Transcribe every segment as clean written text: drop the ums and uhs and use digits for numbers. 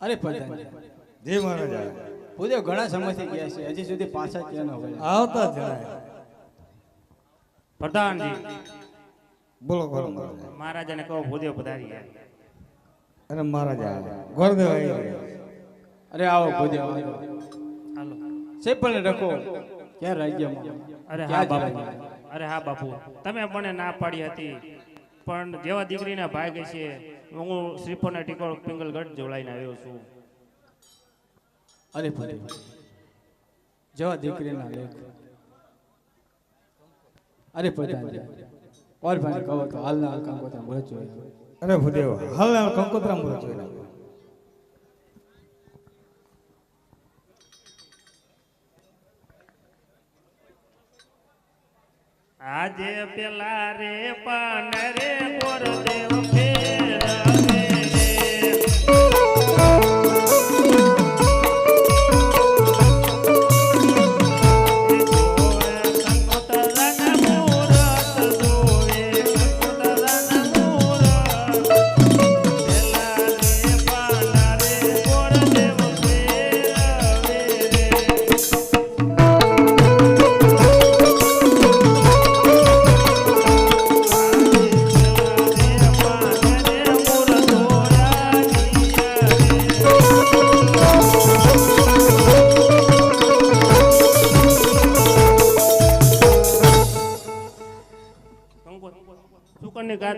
અરે પ્રધાન જી મહારાજા પૂજ્ય ઘણા સમયથી ગયા છે, હજી સુધી પાછા ક્યાં ન હોય. આવતા જણાય. પ્રધાનજી બોલો બોલો મહારાજા. મહારાજાને કહો ભૂદેવ પધારી ગયા. અરે મહારાજા ગોરદેવ આવી ગયા. અરે આવો પૂજ્ય આવો. હાલો. સેપલને રખો ક્યાં રાજ્યમાં. અરે હા બાપુ, અરે હા બાપુ, તમે મને ના પાડી હતી, પણ જેવા દીકરીના ભાગ છે હું શ્રીફળના ટીકો પિંગલગઢ જોડાઈને આવ્યો છું. અરે પૂજ્ય જેવા દીકરીના લેખ. અરે પ્રધાન ઓર ભાઈ કહો તો હાલના હાલ કામ કરતા મુહૂર્ત જોઈએ. અરે ભૂદેવ હાલ કંકોત્રા મુહૂર્ત જોઈ નાખો. આજે પેલા રે પાન રે ગોરદેવ ફેરવે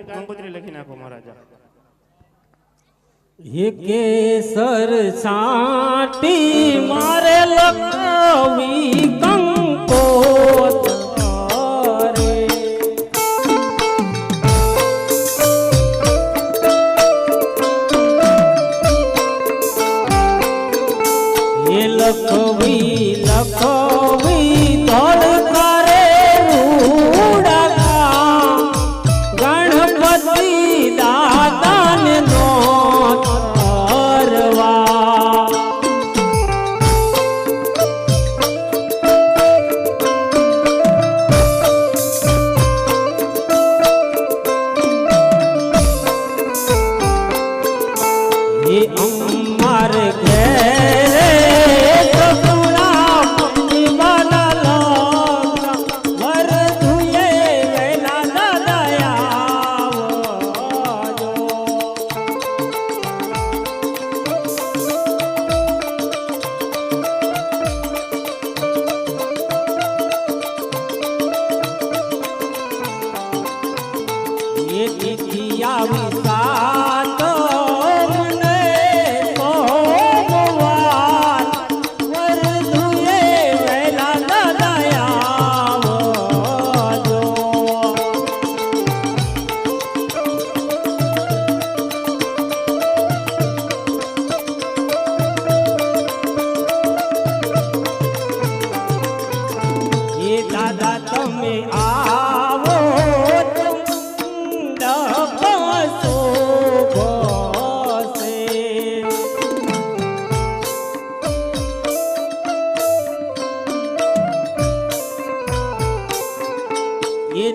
કંકોત્રી લખી નાખો મહારાજા. હે કેસર છાટી મારે લખવી કંકોત્રી હે લખવી ધોળ કરે ગણપતિ દાદાને નો કરવા એ અમાર ઘેરે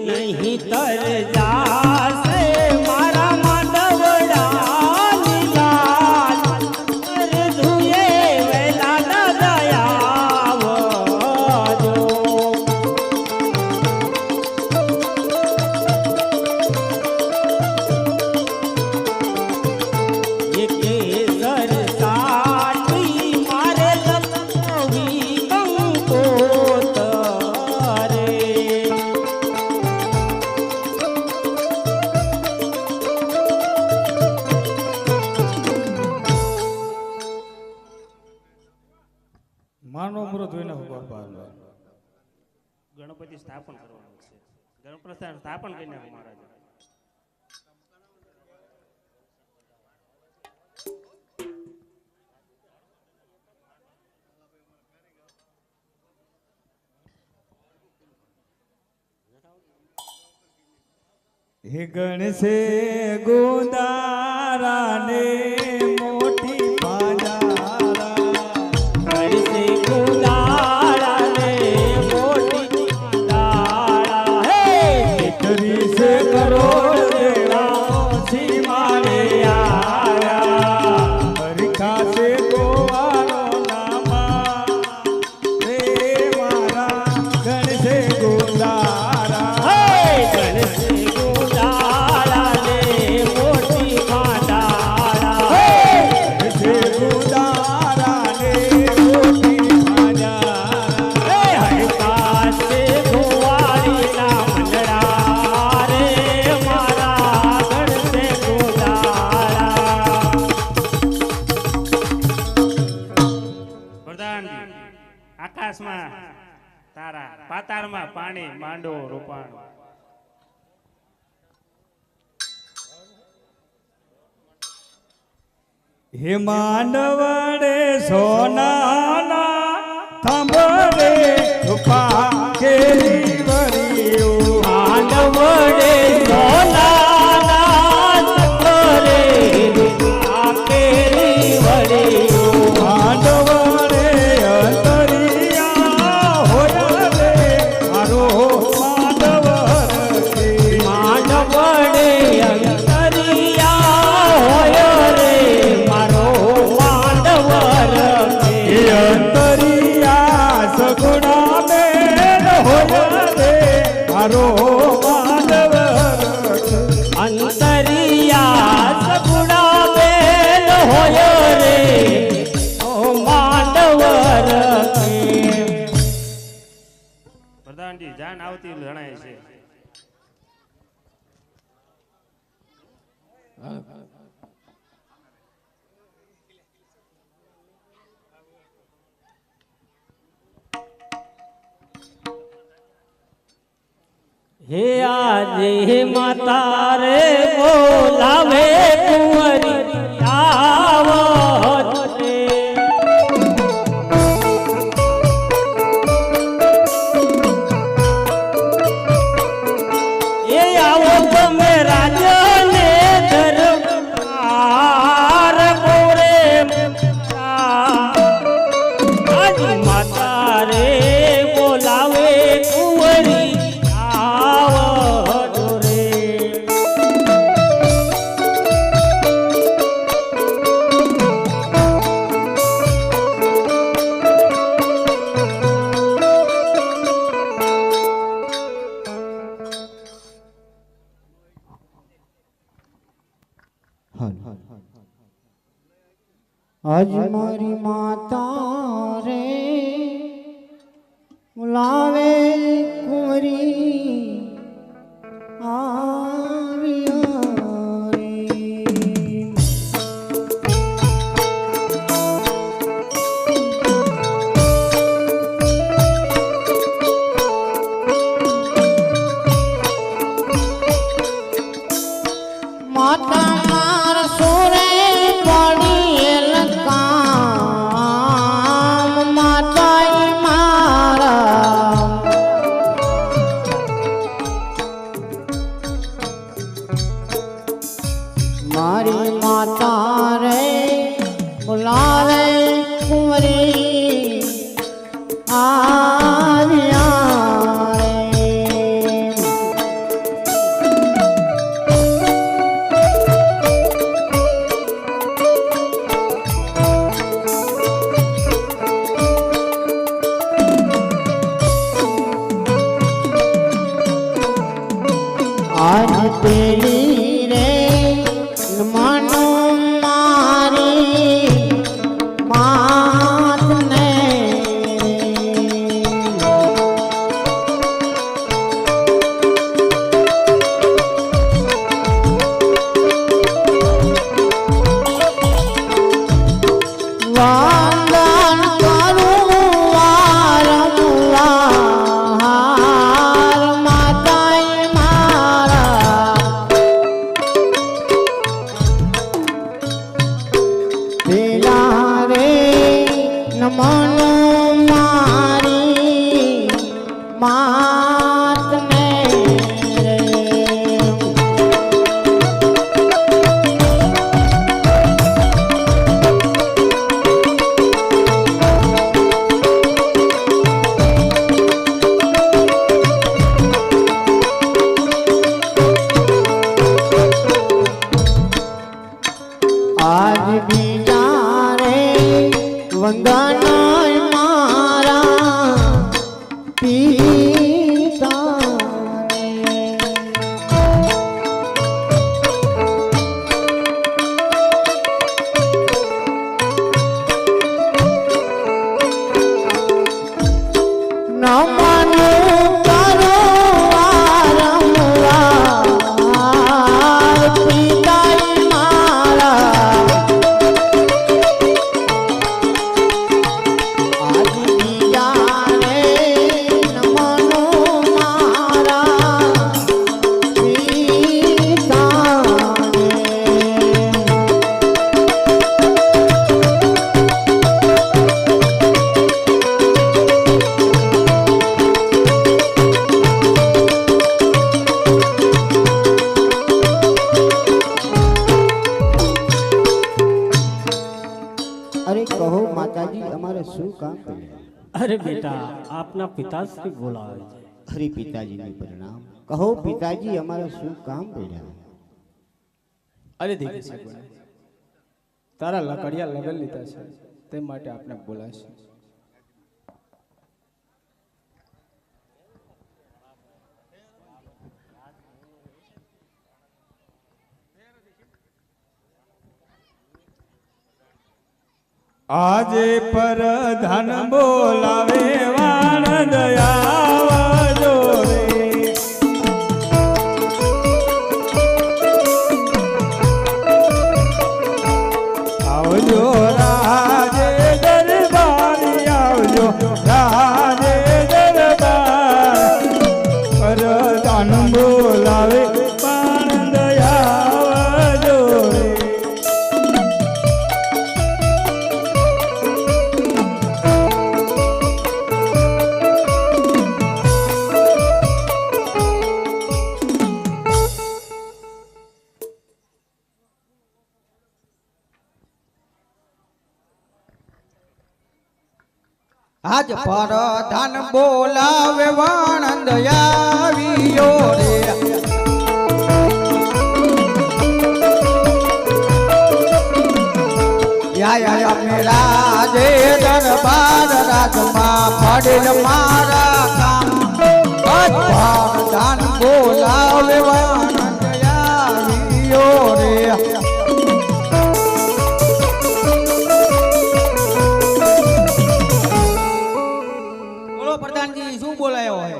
नहीं तर जासे मारा माधवड़ा लाल अरे धुए वेला दया जो ये केसर साटी मारे लखवी कंकोत्रे માનો મુહૂર્ત જોઈ નાખો બાપા. ગણપતિ સ્થાપન કરવાનું છે. ગણપતિ સ્થાપન કરી નાખો મહારાજા. હે ગણશે ગોદારાને મોટી પાજારા ગણશે ગુલાળાને મોટી દાળા હે કેટરી સે કરોડ દેડા સીમાને આયા હરિખા સે ભાણી માંડો રૂપાણ. હે માંડવડે સોનાના થાંભલે રૂપા કેરી વરિયો માંડવડે સોનાના સખરે રૂપા કેરી વળ્યો. માંડવડે અંતરિયા હોયા રે મારો માંડવર કે. માંડવડે અંતરિયા હોય રે મારો માંડવર હે કે. અંતરિયા સગુણા બેન હોયા રે મારો માંડવર કે. અંતરિયા સગુણા બેન હોય રે ઓ માંડવર કે. પ્રધાનજી જાન આવતી જણાય છે. હે આજે માતા રે બોલાવે કુંવરી આવત રે. એ આવો તમે રાજને દરબાર બોરે આજ માતા રે બોલાવે કુંવરી આવત રે. આજ મારી માતા રે બોલાવે કુંવરી આવ્યા રે. માતા માર સોરે પડી લકામ માતા મારા મારી માતા રે બોલાવે કુંવરી આવ્યા રે. આજ પેલી રે માનો મારી માત ને વાંદન કરું વારંવાર માતા મારા પેલા રે નમનો મારી માત ને રે. આજ બીજા રે વંદન મારા પિતા રે. નમન કરો વારંવાર પિતા મારા આજ બીજા રે નમન માતાજી અમારે શું કામ પડ્યા? અરે બેટા આપના પિતાશ્રી બોલાવે છે. હરી પિતાજીને પ્રણામ. કહો પિતાજી અમારે શું કામ પડ્યા? અરે દીકરી સગુણા, તારા લકડિયા લગન લીધા છે તે માટે આપણે બોલાશે. આજે પરધાન બોલાવે વાણ દયાવજો રે. આવજો રાજે દરબારી આવજો રાજે દરબાર. પરધાન બોલાવે વાણ દયાવજો રે. આજ પરધાન બોલાવે વાણંદ આવ્યો રે. યા મેરા જે દરબાર રાજમાં પડેલ મારા કામ. આજ પરધાન બોલાવે વાણંદ આવ્યો રે. પ્રધાનજી શું બોલાયો હે?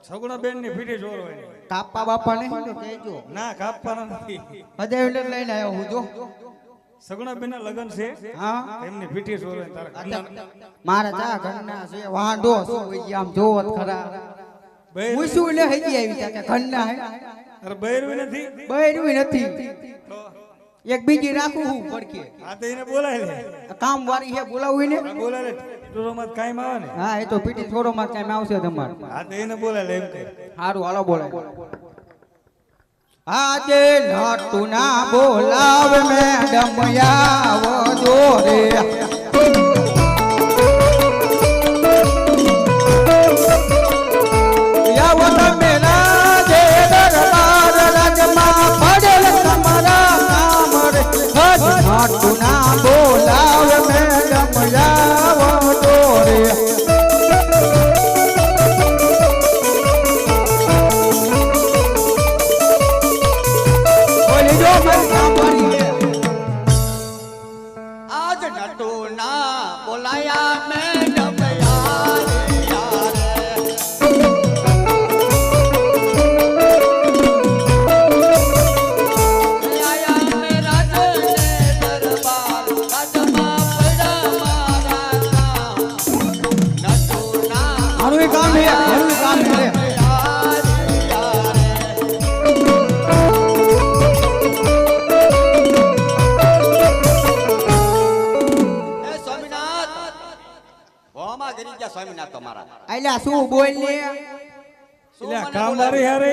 સગુણા બેન ની ફીટી જોર હોય. કાપા બાપા ને કહેજો. ના કાપવાના નથી. હજાર લઈને આવ્યો હું જો. સગુણા બેન ના લગન છે. હા એમની ફીટી જોર હોય. તારા ઘરના મારા ચા ઘરના છે વાંઢો શું હોય આમ જોવત ખરા. બૈર- હું શું લે હજી આવી તા કે ઘરના હે અરે બૈરવી નથી. બૈરવી નથી. એક બીજી રાખું હું પડકે આ તો એને બોલાય લે. કામ વાળી હે બોલાવું ને. આ બોલાય લે. ટોરોમાં કાયમ આવે ને. હા એ તો પીટી થોડો માં કામ આવશે તમારે. આ તો એને બોલાય લે એમ કે. હારું હાલો બોલાય. આજે નટુ ના બોલાવે મેડમ આવજો રે. આવો તમે રાજે દરબાર રાજમાં પડેલ તમારા કામ રે. નટુ ના બોલાવે મેડમ આવજો રે. બોલી જો મારી કામવાળી હે. આજ નટુ ના બોલાયા મેડમ યારે યારે. આયા મેરા જને દરબાર રાજમાં પડ્યા મારા કામ. નટુ ના મારું એ કામ હે મારું એ કામ હે. યારે યારે. એ સ્વામિનાથ હોમાં ગરી ગયા સ્વામિનાથ તમારા. આલ્યા શું બોલ ને શું એટલે આ મને કામવાળી હારે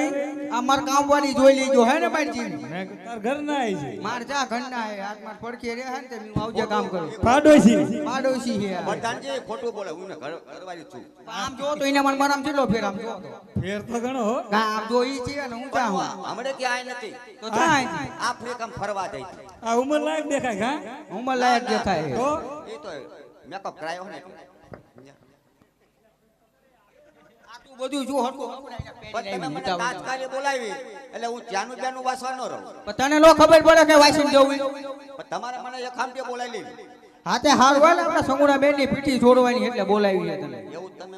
અમાર કામવાળી જોઈ લીજો હે ને બાઈજી. મેં તાર ઘર ના આવી છે. માર જા ઘરના હે હાથ માર પડખે રે હે ને તે હું આવજે કામ કરું. પાડોશી. પાડોશી હે આ. પ્રધાનજી ખોટું બોલે હું ને ઘરવાળી છું. આમ જો તો એને મન આમ કેટલો ફેર આમ જો તો. ફેર તો ઘણો હો. આમ જો ઈ છે ને હું જા હું. હમણે ક્યાં આઈ નથી તો જાય આફ્રિકા ફરવા જઈ આ ઉંમર લાયક દેખાય ઘા. ઉંમર લાયક દેખાય હે. તો એ તો મેકઅપ કરાયો ને એટલે. આ તું બધું જો હરકો પણ તમે મને તાત્કાલિક બોલાવી એટલે હું ત્યાંનું ત્યાંનું વાસવા ન રહું. પણ તને નો ખબર પડે કે વાસણ જવું. પણ તમારે મને એક ખામટી બોલાવી લેવી. હા તે હાર હોય ને આપણા સંગુણા બેન ની પીઠી જોડવાની એટલે બોલાવી છે તને. એવું તમે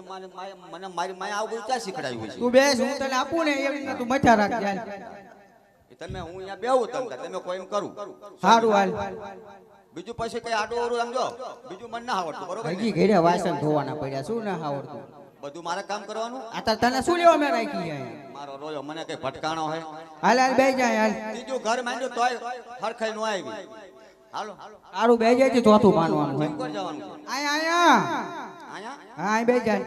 મને મારી માયા આવું ક્યાં શીખડાયું છે? તું બેસ હું તને આપું ને એવી રીતના તું મથા રાખ જાય. એ તમે હું અહીંયા બેહું તમે કોઈ એમ કરું સારું હાલ. બીજું પછી કઈ આડું ઓરું સમજો બીજું મને ના આવડતું બરોબર ને? હજી ઘરે વાસણ ધોવાના પડ્યા શું ના આવડતું. બધું મારે કામ કરવાનું. આ તાર તને શું લેવા મેં રાખી છે મારો રોયો મને કઈ ભટકાણો હે. હાલ હાલ બે જાય હાલ. ત્રીજું ઘર માંડ્યું તોય હરખાઈ નો આવી. હાલો સારું બે જાય તો ચોથું માનવાનું કેમ હોય. કર જવાનું છે? આયા આયા અહીંયા હા અહીં બે જાય.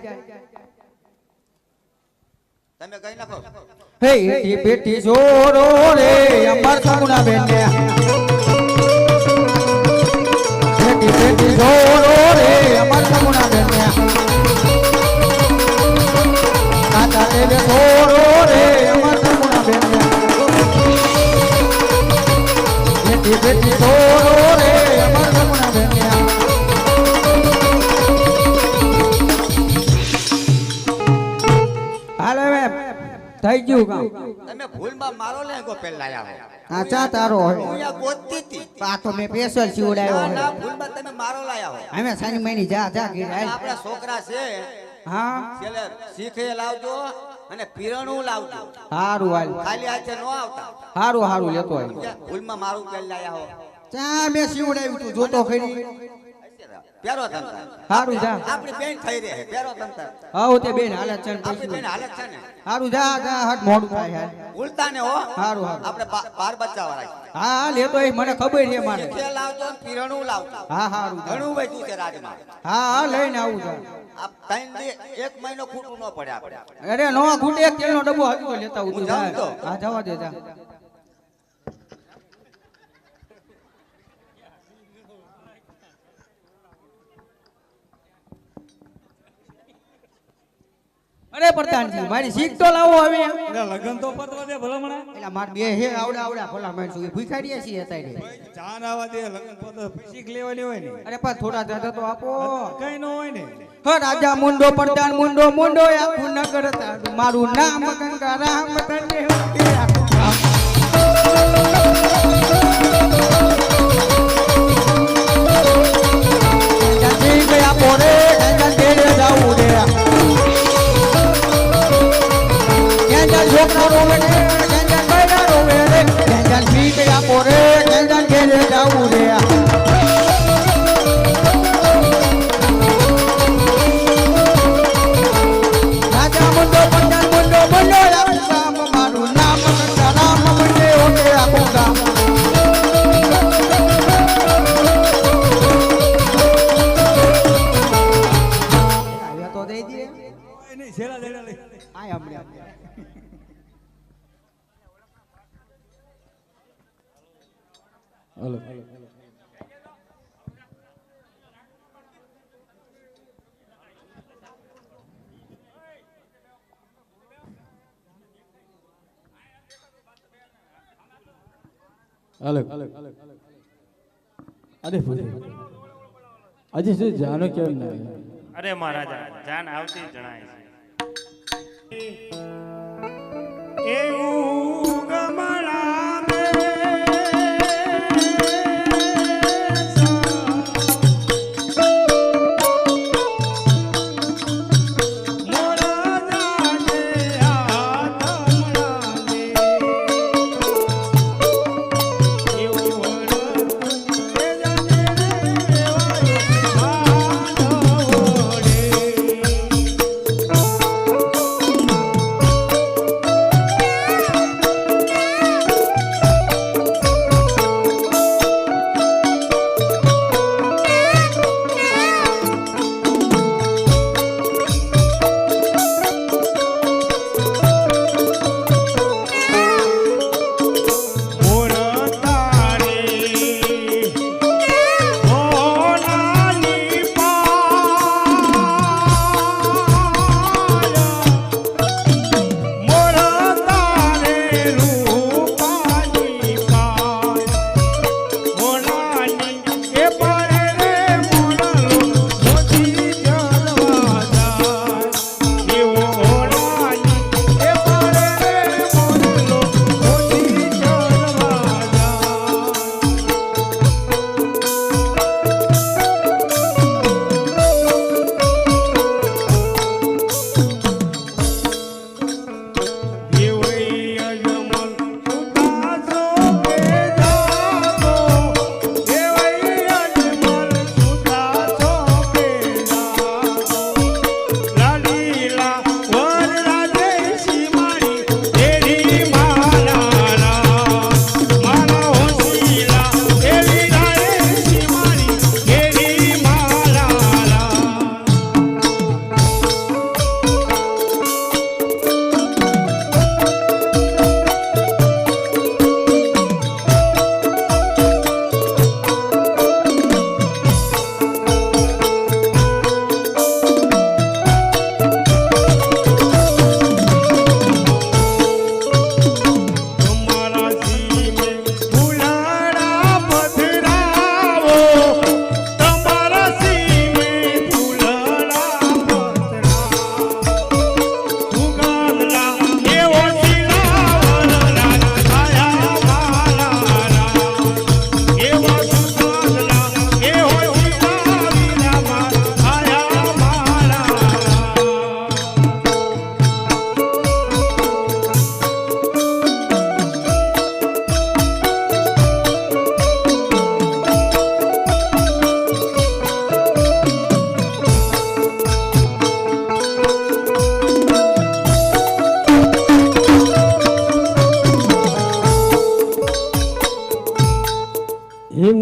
તમે કઈ નાખો. હે એટી પેટી જોરો રે અમાર સંગુણા બેન ને. એટી પેટી જોરો રે એ બેટી તોરો રે અમર જમુના બેન્યા હાલે હવે થઈ ગયું કામ તમે ભૂલમાં મારો લેંગો પહેલા આવો આ ચા તારો હું હોય અહીંયા ગોતતી હતી આ તો મેં સ્પેશિયલ સીવડાયો ના ના હોય ભૂલમાં તમે મારો લાયા હો અમે સાની મહિની જા જા ઘેર હાલ. આપણા છોકરા છે હા છેલ્લે શીખે લાવજો અને પીરણું લાવજો હારું હાલ ખાલી હાથે ન આવતા હારું હારું લેતો આવી ભૂલમાં મારું પહેલા લાયા હો ચા મેં સીવડાવ્યું તું જોતો ખરી પ્યારો ધંધા હારું જા આપણી બેન થઈ રહે પ્યારો ધંધા આવો તે બેન હાલત છે ને આપણી પછી બેન હાલત છે ને હારું જા જા હટ મોડું થાય હાલ ભૂલતા ને હો હારું હારું આપણે બાર બચ્ચા વાળા હા હા લેતો એ મને ખબર છે મારે શીખે લાવજો ને પીરણું લાવજો હા હારું જા. ઘણું બધું છે રાજમાં હા હા લઈને આવું જા આ ત્રણ એક મહિનો ખૂટું ન પડે આપણે અરે નો ખૂટે એક તેલનો ડબ્બો હતો લેતા આવું તું હું જાઉં જા. તો? હા જવા દે જા અરે પ્રધાનજી મારી શીખ તો લાવો હવે લગન તો પતવા દે ભલામણા એટલે માર બે હે આવડા આવડા ભલા માણસો એ ભૂખાડીએ છીએ અત્યારે ચા નાવા દે લગન પત પૈસી લેવાની હોય ને અરે પણ થોડા દાદા તો આપો કઈ ન હોય ને હો રાજા મુંડો પ્રધાન મુંડો મુંડો આખું નગર તારું મારું નામ ગંગારામ તને ઉકે આખું ગામ. ગંગાજી ગયા પોરે ગંગા તેરે જાવું રે ગંગા છોકરા રોવે રે ગંગા બૈરા રોવે રે ગંગાજી ગયા પોરે ગંગા તેરે જાવું રે રાજા મુંડો પ્રધાન મુંડો મુંડો આખું ગામ મારું નામ ગંગારામ મને ઉકે આખું ગામ. આવ્યા તો દઈ દે કોઈ નહીં છેલ્લા દેડા લઈ આય હમણાં હાલો હાલો અરે આજે શું જાનો કેમ ના આવ્યો? અરે મહારાજા જાન આવતી જણાય છે એવું ગમણા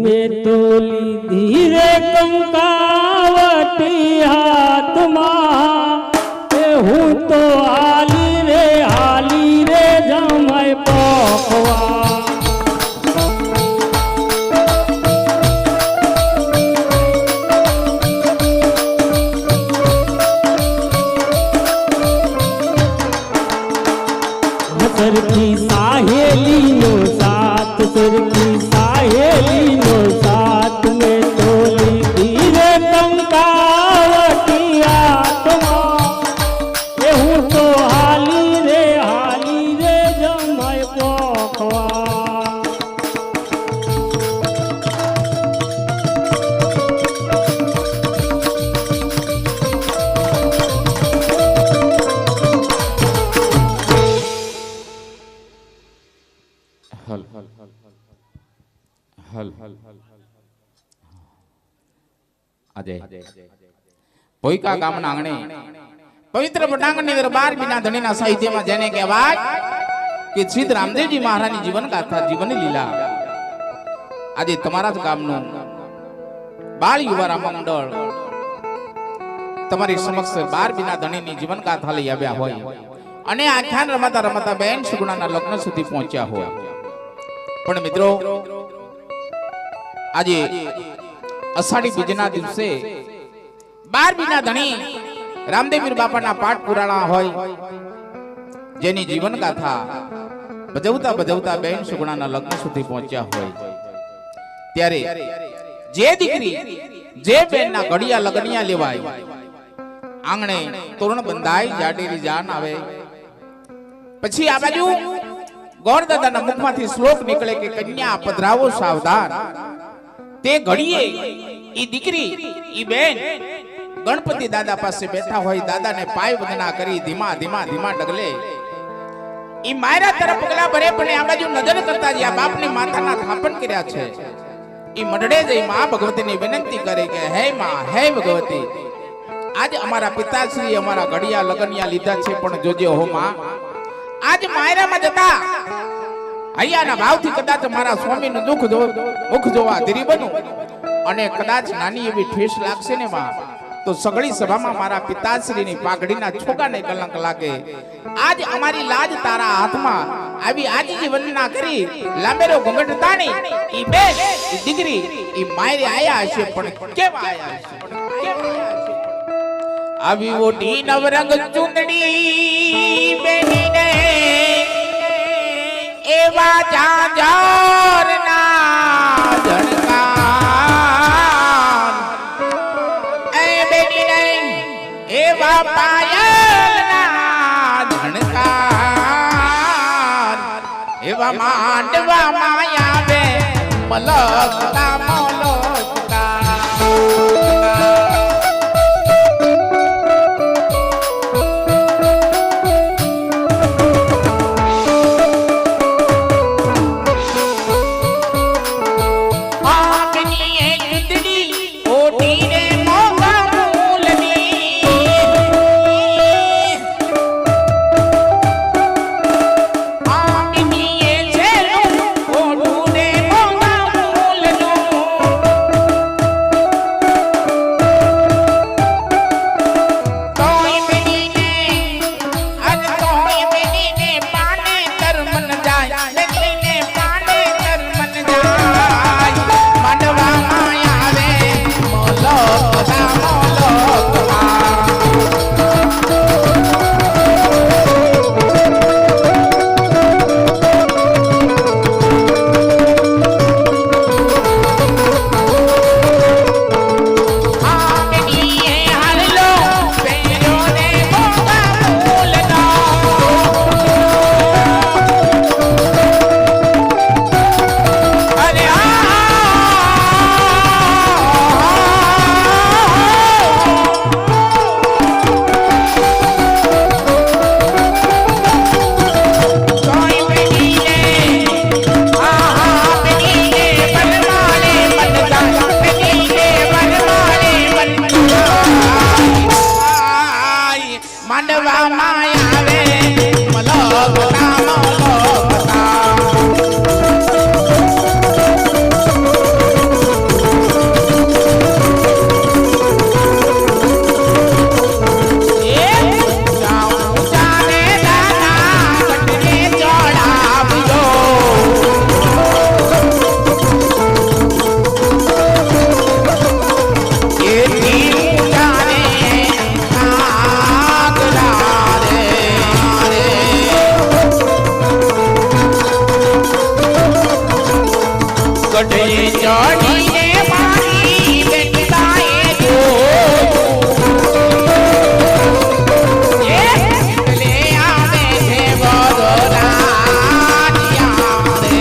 મેં તો લીધી રે કંકાવટી હાથમાં એ હું તો હાલી રે જમાય પોખવા સરખી સાહેલીનો સાથ સરખી સાહેલીનો સાથ મેં તો લીધી રે કંકાવટી હાથમાં એ હું તો હાલી રે જમાય પોખવા આજે પોઈકા ગામના આંગણે પવિત્ર પટાંગણની અંદર 12 બીના ધણીના સાહિત્યમાં જેને કહેવાય કે સિદ્ધ રામદેવજી મહારાજની જીવન ગાથા જીવનની લીલા આજે તમારા જ ગામનું બાળ યુવા રામ મંડળ તમારી સમક્ષ 12 બીના ધણીની જીવન ગાથા લઈ આવ્યા હોય અને આખ્યાન રમતા રમતા બેન સુગુણાના લગ્ન સુધી પહોંચ્યા હોય પણ મિત્રો આજે અષાઢી બીજના દિવસે 12 બીના ધણી રામદેવપીર બાપાના પાઠ પુરાણા હોય જેની જીવન ગાથા ભજવતા બેન સુગુણાના લગ્ન સુધી પહોંચ્યા હોય ત્યારે જે દીકરી જે બેનના ઘડિયા લગનિયા લેવાય આંગણે તોરણ બંધાય જાડેરી જાન આવે પછી આ બાજુ ગોરદાદાના મુખમાંથી શ્લોક નીકળે કે કન્યા પધરાવો સાવધાન તે ઘડીએ ઈ દીકરી ઈ બેન ગણપતિ દાદા પાસે બેઠા હોય દાદાને પાય વંદના કરી ધીમા ડગલે ઈ માયરા તરફ પગલા ભરે પણ આ બાજુ નજર કરતા જ આ બાપની માથાના થાપણ કર્યા છે ઈ મઢડે જઈ માં ભગવતીને વિનંતી કરે કે હે માં હે ભગવતી આજ અમારા પિતાશ્રી અમારા ઘડિયા લગનિયા લીધા છે પણ જોજે હો માં આજ માયરામાં જતા હૈયાના ભાવથી કદાચ મારા સ્વામીનું મુખ જોવા ધીરી બનું અને કદાચ નાની એવી ઠેસ લાગશે ને માં તો સગળી સભામાં મારા પિતાશ્રીની પાઘડીના છોકાને કલંક લાગે આજ અમારી લાજ તારા હાથમાં આવી આજીજી વંદના કરી લાંબેરો ઘૂંઘટ તાણી ઈ બેન ઈ દીકરી ઈ માયરે આયા હશે પણ કેવા આયા હશે આવી ઓટી નવરંગ ચૂંદડી બેનીને એવા જાજરના ઝણકાર એ બેનીને એવા પાયલના ઝણકાર એવા માંડવા માયા બે મલકતા ચડીને મારી બેટાએ જો લે આવે છે વરરાજિયા રે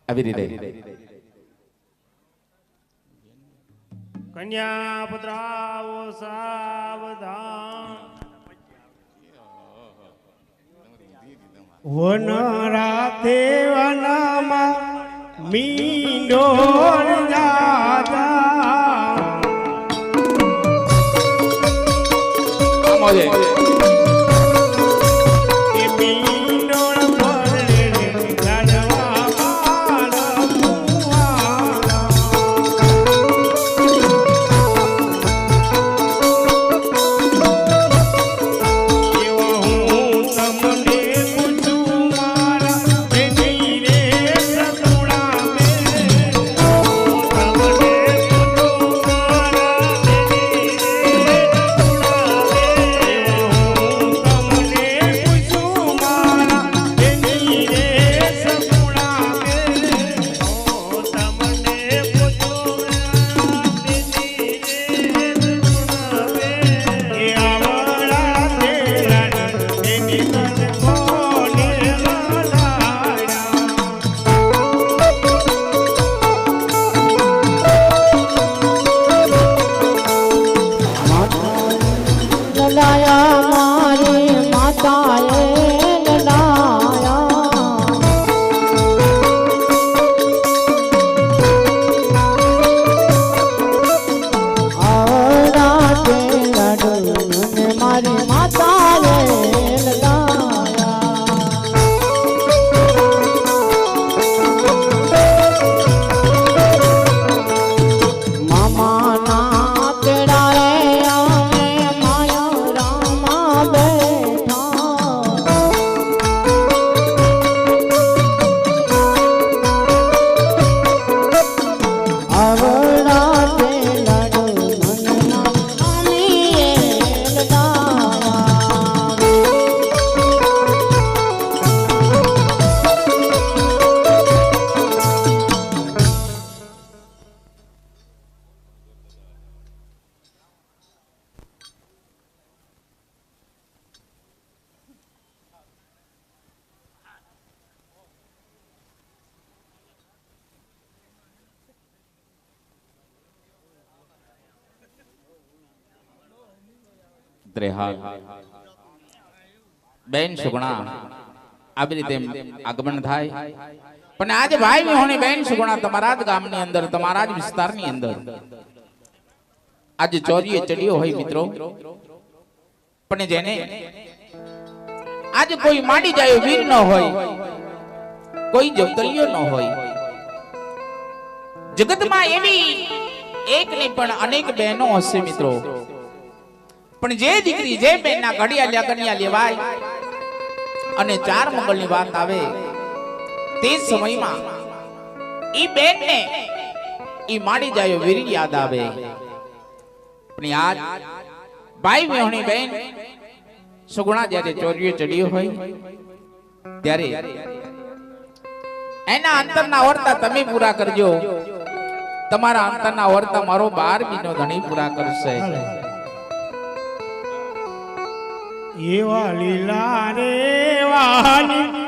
આવી રીતે કન્યા પુત્રાવો સાવધાન વન રાતે વનમાં મીંડોળ જાજા મોજે એ મીંડોળ પરણે લાડવા માળ મુવાલા એવા હું તમને પૂછું મારા બેટી રે સસુડા મે તમને પૂછું મારા બેટી રે સસુડા મે હું તમને પૂછું મારા બેટી રે સસુડા મે તમને પૂછું બેટી રે સસુડા મે એ આવડા તેરા એની તન કોને લડાયા લડાયા મારી માતાએ લડાયા આવડા તે લડુને મારી માતાએ લડાયા મામાના તેડાએ અમે માયા રામા બેઠા આવડા તે લડુ મનમાં અમીએ લડાયા ત્રેહાલ બેન સુગણા આવી રીતે આગમન થાય પણ આજે ભાઈ વિહોણી બેન સુગણા તમારા જ ગામની અંદર તમારા જ વિસ્તારની અંદર આજે ચોરીએ ચડ્યો હોય મિત્રો પણ જેને આજે કોઈ માડી જાય વીર ન હોય કોઈ જવતલિયો ન હોય જગતમાં એવી એક નહીં પણ અનેક બહેનો હશે મિત્રો, પણ જે દીકરી જે બેનના ઘડિયાળિયા કન્યા લેવાય અને 4 મંગળની વાત આવે તે સમયમાં ઈ બેનને ઈ માડી જાય વીર યાદ આવે. પણ આજ ભાઈ વિહોણી બેન સુગુણા જ્યારે ચોરીએ ચડ્યો હોય ત્યારે એના અંતરના વર્તા તમે પૂરા કરજો. તમારા અંતરના વર્તા મારો 12 ધણી પૂરા કરશે. એવા લીલા રે વાલી